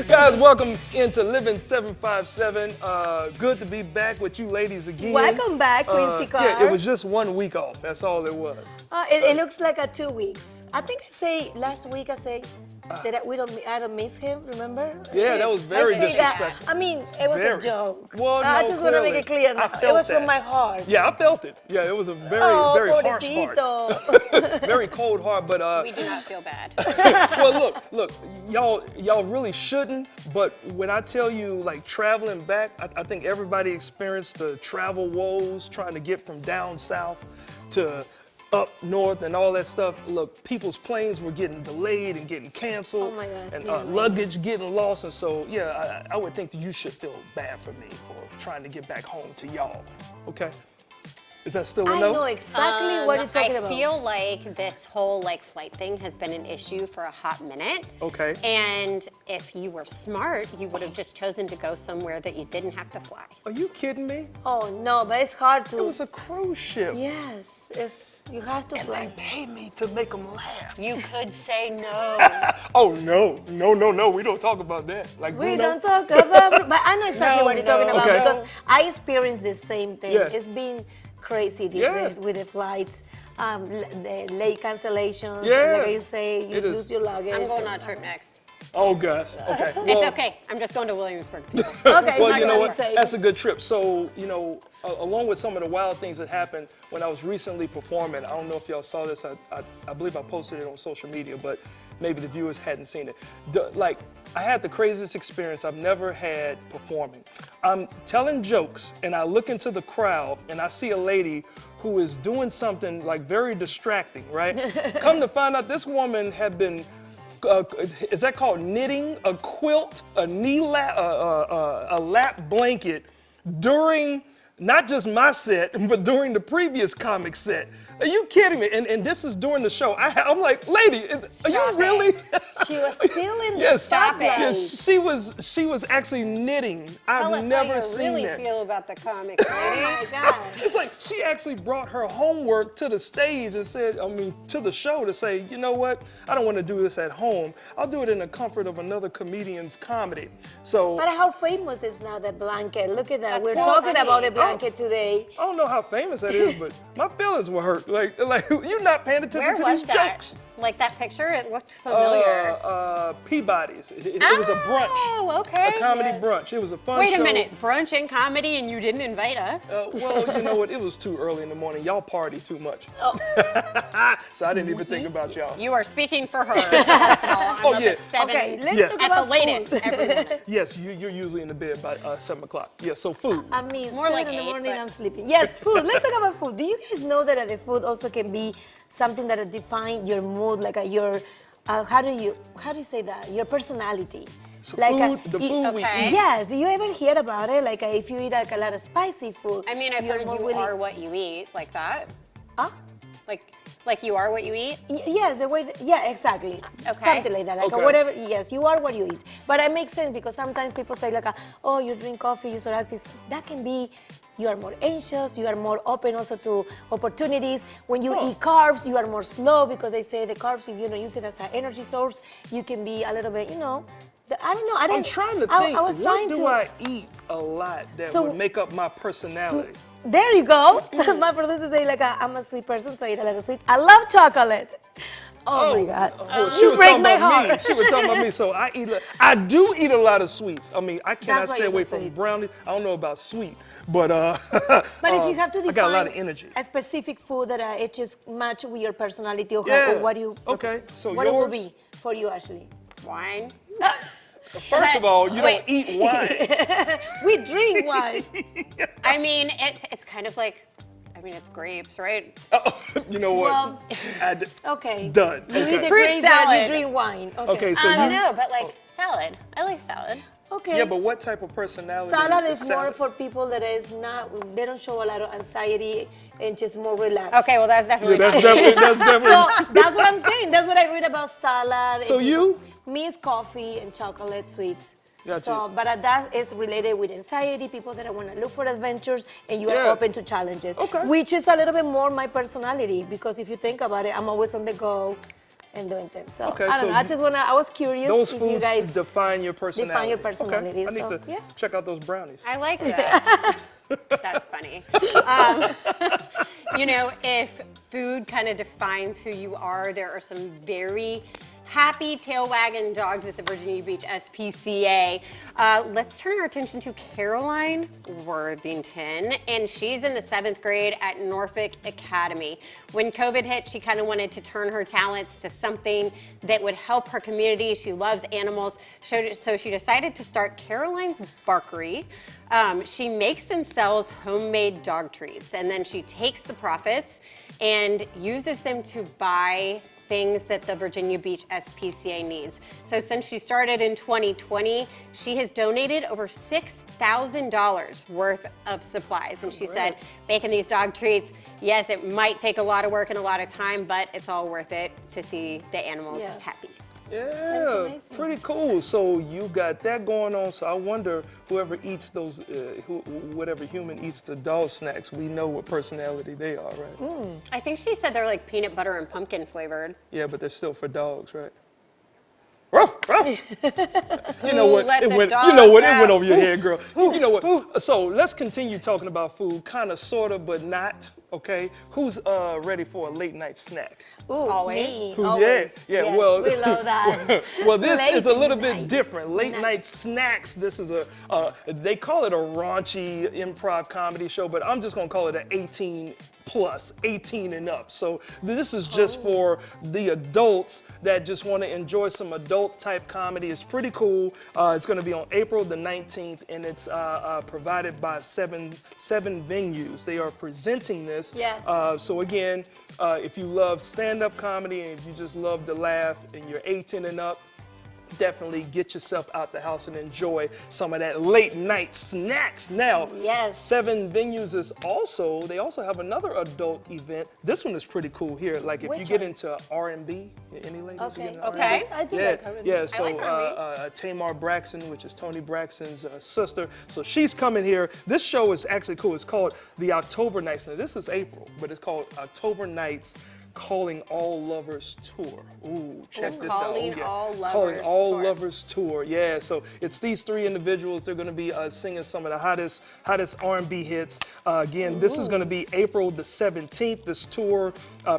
Guys, welcome into Living 757. Good to be back with you ladies again. Welcome back, Quincy Carr. Yeah, it was just 1 week off. That's all it was. It looks like 2 weeks. I think I say last week. I say that I don't miss him. Remember? Yeah, that was very disrespectful. I mean, it was Very. a joke. Well, no, I just want to make it clear. I It felt was from that. my heart. Yeah, I felt it. Yeah, it was a very, very harsh heart. Very cold heart, but we do not feel bad. well, look, y'all really shouldn't. But when I tell you, like, traveling back, I think everybody experienced the travel woes trying to get from down south to up north and all that stuff. Look, people's planes were getting delayed and getting canceled, Oh my gosh, and luggage getting lost. And so, yeah, I would think that you should feel bad for me for trying to get back home to y'all. Okay? Is that still a no? I know exactly what you're talking about. I feel like this whole flight thing has been an issue for a hot minute. Okay. And if you were smart, you would have just chosen to go somewhere that you didn't have to fly. Are you kidding me? Oh no, but it's hard to. It was a cruise ship. Yes, you have to And fly. they paid me to make them laugh. You could say no. Oh, no. We don't talk about that. Like, We Bruno? don't talk about, but I know exactly what you're talking about Okay. because I experienced the same thing. Yeah. It's been crazy these Yeah. days with the flights, the late cancellations. Yeah. Like you say, you It is. lose your luggage. I'm going on a trip next. Oh, gosh. Okay. It's okay. I'm just going to Williamsburg. people. Okay, Well, it's you know not what? safe. That's a good trip. So, along with some of the wild things that happened when I was recently performing, I don't know if y'all saw this. I believe I posted it on social media, but maybe the viewers hadn't seen it. I had the craziest experience I've never had performing. I'm telling jokes, and I look into the crowd, and I see a lady who is doing something very distracting, right? Come to find out, this woman had been is that called knitting? A quilt, a a lap blanket during not just my set, but during the previous comic set. Are you kidding me? And this is during the show. I'm like, lady, are you really? She was still in the Yes, spotlight. yes, she was actually knitting. Tell I've us never how you seen really that. feel about the comics, lady. Oh my God. It's like she actually brought her homework to the stage and said, to the show to say, you know what? I don't want to do this at home. I'll do it in the comfort of another comedian's comedy. So. But how famous is now the blanket? Look at that. That's We're so talking funny. about the blanket today. I don't know how famous that is, but my feelings were hurt. Like you're not paying attention Where to was these that? jokes. Like that picture, it looked familiar. Peabody's. It was a brunch. Oh, okay. A comedy Yes. brunch. It was a fun Wait show. a minute, brunch and comedy, and you didn't invite us? Well, you know what? It was too early in the morning. Y'all party too much. Oh. So I didn't even think about y'all. You are speaking for her. First of all, I'm up yeah. at 7 Okay, let's Yeah. talk at the about latest food. every morning. Yes, you're usually in the bed by 7 o'clock. Yeah, so food. I mean, More 7 like in the 8, morning, but- I'm sleeping. Yes, food. Let's talk about food. Do you guys know that the food also can be something that defines your mood, your, how do you say that? Your personality. So the food we okay. eat. Yes, do you ever hear about it? If you eat a lot of spicy food. I mean, I've you're heard more you willing- are what you eat, like that. Huh? Like you are what you eat? Yes, the way, yeah, exactly. Okay. Something like that, Okay. whatever, yes, you are what you eat. But it makes sense because sometimes people say oh, you drink coffee, you sort of this. That can be, you are more anxious, you are more open also to opportunities. When you eat carbs, you are more slow because they say the carbs, if you don't use it as an energy source, you can be a little bit, I don't know. I'm trying to think, I was trying what do I eat a lot that would make up my personality? There you go. My producer say I'm a sweet person, so I eat a lot of sweet. I love chocolate. Oh my God. Well, she You was break talking my about me. heart. She was talking about me. So I do eat a lot of sweets. I mean, I cannot That's why stay you're so away from sweet. brownies. I don't know about sweet, but But if you have to define I got a lot of energy. a specific food that it just match with your personality or, Yeah. or what you Okay, so what it will yours? be for you, Ashley. Wine? First of all, you Wait. don't eat wine. We drink wine. I mean, it's kind of like, it's grapes, right? You know what? Well, I d- okay. Done. You Okay. eat the Fruit grapes, but you salad. drink wine. Okay. Okay, so you. No, but salad. I like salad. Okay. Yeah, but what type of personality? Salad is more salad? for people that is not, they don't show a lot of anxiety and just more relaxed. Okay, well that's Yeah, definitely that's not definitely. So that's what I'm saying. That's what I read about salad. So and you? Me is coffee and chocolate sweets. Gotcha. So, but that is related with anxiety, people that want to look for adventures, and you are Yeah. open to challenges. Okay. Which is a little bit more my personality, because if you think about it, I'm always on the go. and doing things. So Okay, I don't so know. I was curious Those if you foods guys define your personality. your personality, Okay. I need so, to yeah. check out those brownies. I like that. That's funny. You know, if food kind of defines who you are, there are some very happy tail wagging dogs at the Virginia Beach SPCA. Let's turn our attention to Caroline Worthington, and she's in the 7th grade at Norfolk Academy. When COVID hit, she kind of wanted to turn her talents to something that would help her community. She loves animals, so she decided to start Caroline's Barkery. She makes and sells homemade dog treats, and then she takes the profits and uses them to buy things that the Virginia Beach SPCA needs. So since she started in 2020, she has donated over $6,000 worth of supplies. And she said, making these dog treats, yes, it might take a lot of work and a lot of time, but it's all worth it to see the animals happy. Yeah, pretty cool. So you got that going on. So I wonder whoever eats those, whatever human eats the dog snacks, we know what personality they are, right? I think she said they're like peanut butter and pumpkin flavored. Yeah, but they're still for dogs, right? Ruff, ruff. You know what? let It the went. You dogs know what? It out? went over your head, girl. You know what? So let's continue talking about food, kind of, sort of, but not. Okay. Who's ready for a late night snack? Ooh, Always. me, Yeah, always. yeah, Yes, well- we love that. Well, this Late is a little bit night different. Late snacks. night snacks. This is they call it a raunchy improv comedy show, but I'm just gonna call it an 18 plus, 18 and up. So this is just for the adults that just want to enjoy some adult type comedy. It's pretty cool. It's gonna be on April the 19th, and it's provided by seven venues. They are presenting this. Yes. So again, if you love stand-up comedy and if you just love to laugh and you're 18 and up, definitely get yourself out the house and enjoy some of that late night snacks. Now, Yes. 7 venues is also, they also have another adult event. This one is pretty cool here. Like if you Which get one? into R&B, any ladies? Okay. You get into Okay. R&B? I do Yeah, like R&B. yeah. So like R&B. Tamar Braxton, which is Tony Braxton's sister, so she's coming here. This show is actually cool. It's called the October Nights. Now this is April, but it's called October Nights Calling All Lovers Tour. Ooh, check this out. Calling Yeah. All Calling Lovers All Tour. Lovers Tour. Yeah. So it's these 3 individuals. They're going to be singing some of the hottest R&B hits. Again, this is going to be April the 17th. This tour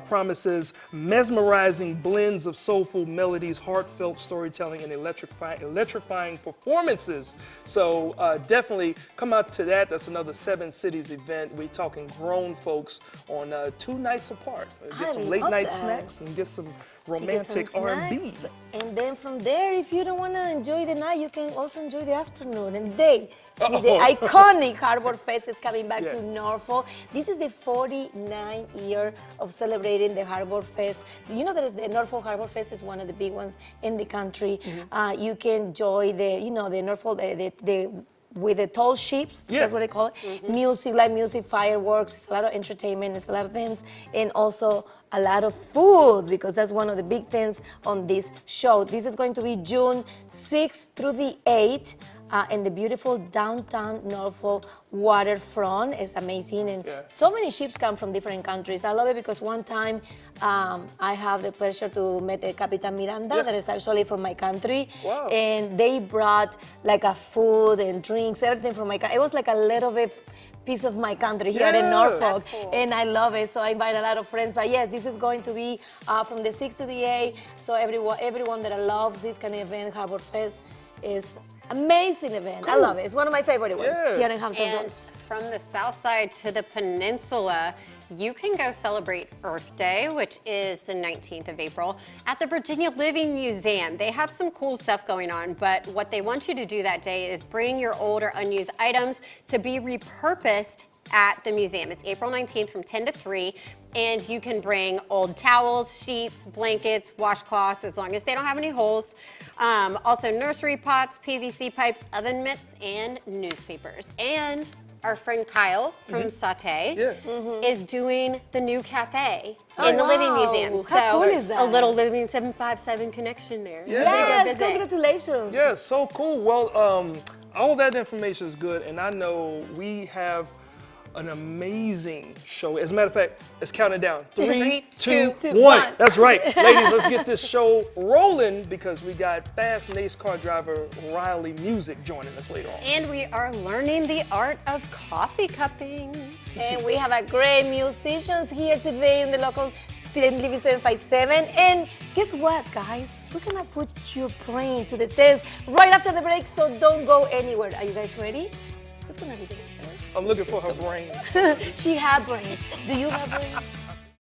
promises mesmerizing blends of soulful melodies, heartfelt storytelling, and electrifying performances. So definitely come out to that. That's another 7 cities event. We're talking grown folks on 2 nights apart. Get some I late love night that. snacks and get some You get romantic some R&B. snacks, and then from there, if you don't want to enjoy the night, you can also enjoy the afternoon and the day. With the iconic Harbor Fest is coming back to Norfolk. This is the 49th year of celebrating the Harbor Fest. You know that the Norfolk Harbor Fest is one of the big ones in the country. You can enjoy the Norfolk, with the tall ships, that's what they call it. Music, live music, fireworks, it's a lot of entertainment, it's a lot of things, and also a lot of food, because that's one of the big things on this show. This is going to be June 6th through the 8th in the beautiful downtown Norfolk waterfront. It's amazing, and so many ships come from different countries. I love it because one time I have the pleasure to meet the Capitan Miranda, that is actually from my country, and they brought like a food and drinks, everything from my country. It was like a little bit piece of my country here in Norfolk, That's cool. and I love it. So I invite a lot of friends. But yes, this is going to be from the 6th to the 8th. So everyone that loves this kind of event, Harbor Fest, is amazing event. I love it. It's one of my favorite ones here in Hampton And Roads. from the south side to the peninsula, you can go celebrate Earth Day, which is the 19th of April, at the Virginia Living Museum. They have some cool stuff going on, but what they want you to do that day is bring your old or unused items to be repurposed at the museum. It's April 19th from 10 to 3, and you can bring old towels, sheets, blankets, washcloths, as long as they don't have any holes. Also nursery pots, PVC pipes, oven mitts, and newspapers. And our friend Kyle from Sauté is doing the new cafe in the Living wow. Museum. How cool is A that? little Living 757 connection there. Yes, congratulations. Yeah, so cool. Well, all that information is good, and I know we have an amazing show. As a matter of fact, let's count it down. Three, two, one. one. That's right. Ladies, let's get this show rolling because we got fast NACE car driver Riley Music joining us later on. And we are learning the art of coffee cupping. And we have a great musicians here today in the local Living 757. And guess what, guys? We're gonna put your brain to the test right after the break, so don't go anywhere. Are you guys ready? Who's gonna be the winner? I'm looking for her brain. She has brains. Do you have brains?